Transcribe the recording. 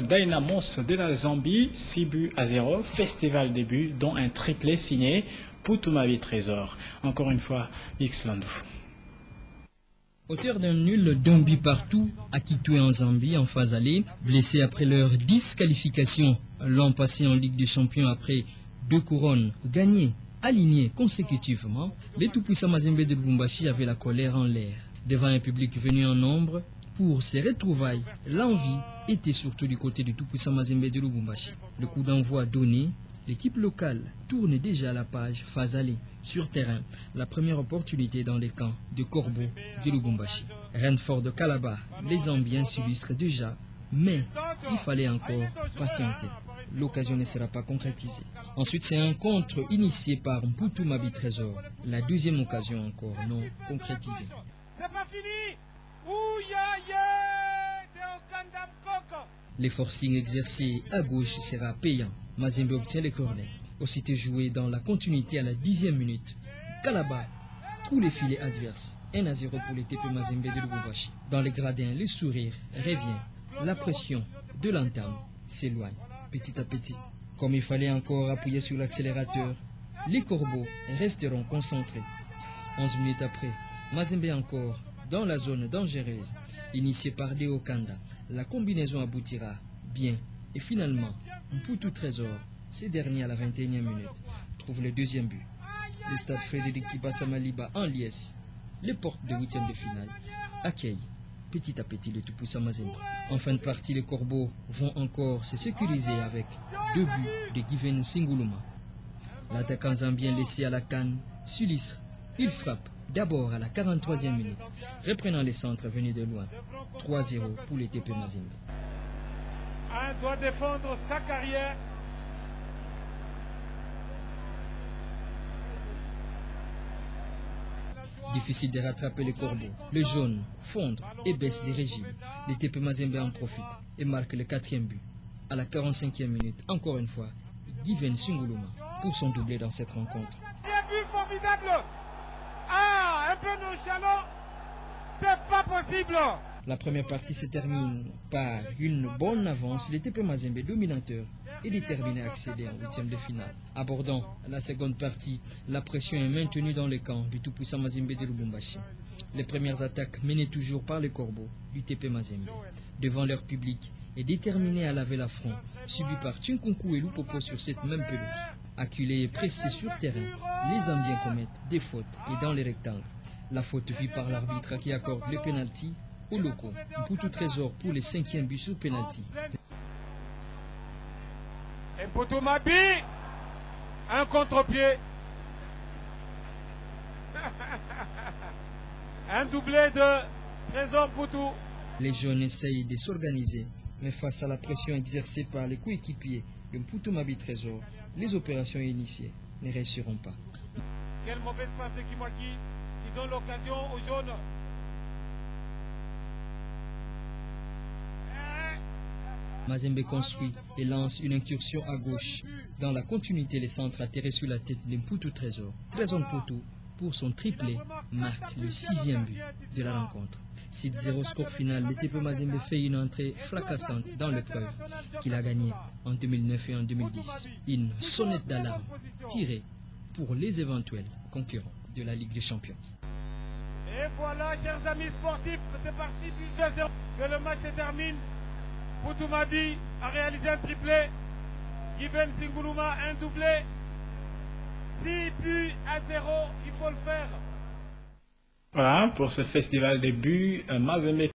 Dynamos de la Zambie, 6 buts à 0, festival des buts, dont un triplé signé Putumabi Trésor. Encore une fois, X Landou. Auteur d'un nul d'un but partout, acquitté en Zambie en phase aller, blessé après leur disqualification l'an passé en Ligue des Champions après 2 couronnes gagnées, alignées consécutivement, les tout-puissants Mazembe de Lubumbashi avaient la colère en l'air. Devant un public venu en nombre, pour ces retrouvailles, l'envie était surtout du côté du tout-puissant Mazembe de Lubumbashi. Le coup d'envoi donné, l'équipe locale tourne déjà la page phase aller. Sur terrain, la première opportunité dans les camps de Corbeau de Lubumbashi. Renfort de Calabar, les Zambiens s'illustrent déjà, mais il fallait encore patienter. L'occasion ne sera pas concrétisée. Ensuite, c'est un contre initié par Putumabi Trésor. La deuxième occasion encore non concrétisée. C'est pas fini. Les forcings exercés à gauche sera payant. Mazembe obtient les corners. Aussitôt joué dans la continuité à la 10e minute. Calabar trouve les filets adverses. 1-0 pour les TP Mazembe de Lubumbashi. Dans les gradins, le sourire revient. La pression de l'entame s'éloigne petit à petit. Comme il fallait encore appuyer sur l'accélérateur, les corbeaux resteront concentrés. 11 minutes après, Mazembe encore dans la zone dangereuse, initiée par Deo Kanda. La combinaison aboutira bien. Et finalement, Mputu Trésor, ces derniers à la 21e minute, trouve le deuxième but. Le stade Frédéric Kibasa Maliba en liesse, les portes de 8e de finale, accueillent petit à petit le tout-puissant Mazembe. En fin de partie, les corbeaux vont encore se sécuriser avec 2 buts de Given Singuluma. L'attaquant zambien laissé à la canne s'illustre. Il frappe d'abord à la 43e minute, reprenant les centres venus de loin. 3-0 pour les TP Mazembe. Un doit défendre sa carrière. Difficile de rattraper les corbeaux. Les jaunes fondent et baissent des régimes. Les TP Mazembe en profitent et marquent le 4e but. À la 45e minute, encore une fois, Given Singuluma pour son doublé dans cette rencontre. Un but formidable. Un peu nonchalant. C'est pas possible. La première partie se termine par une bonne avance. Les TP Mazembe dominateur et déterminé à accéder en 8e de finale. Abordant la seconde partie, la pression est maintenue dans le camp du tout-puissant Mazembe de Lubumbashi. Les premières attaques menées toujours par les corbeaux du TP Mazembe. Devant leur public et déterminés à laver l'affront, subi par Chinkunku et Lupopo sur cette même pelouse. Acculés et pressés sur terrain, les Zambiens commettent des fautes et dans les rectangles. La faute vue par l'arbitre qui accorde le pénalty aux locaux. Mputu Trésor pour le 5e but sur pénalty. Et Putumabi, un contre-pied. Un doublé de Trésor Putu. Les jeunes essayent de s'organiser, mais face à la pression exercée par les coéquipiers de Putumabi Trésor, les opérations initiées ne réussiront pas. Quelle mauvaise passe de Kimwaki qui donne l'occasion aux jaunes. Mazembe construit et lance une incursion à gauche. Dans la continuité, les centres atterrent sur la tête de Mputu Trésor. Trésor Mputu, pour son triplé, marque le 6e but de la rencontre. 6-0 score final, le TP Mazembe fait une entrée fracassante dans l'épreuve qu'il a gagnée en 2009 et en 2010. Une sonnette d'alarme tirée pour les éventuels concurrents de la Ligue des Champions. Et voilà, chers amis sportifs, c'est par 6 buts à 0 que le match se termine. Putumabi a réalisé un triplé. Given Singuluma un doublé. 6 buts à 0, il faut le faire. Voilà, pour ce festival des buts, Mazembe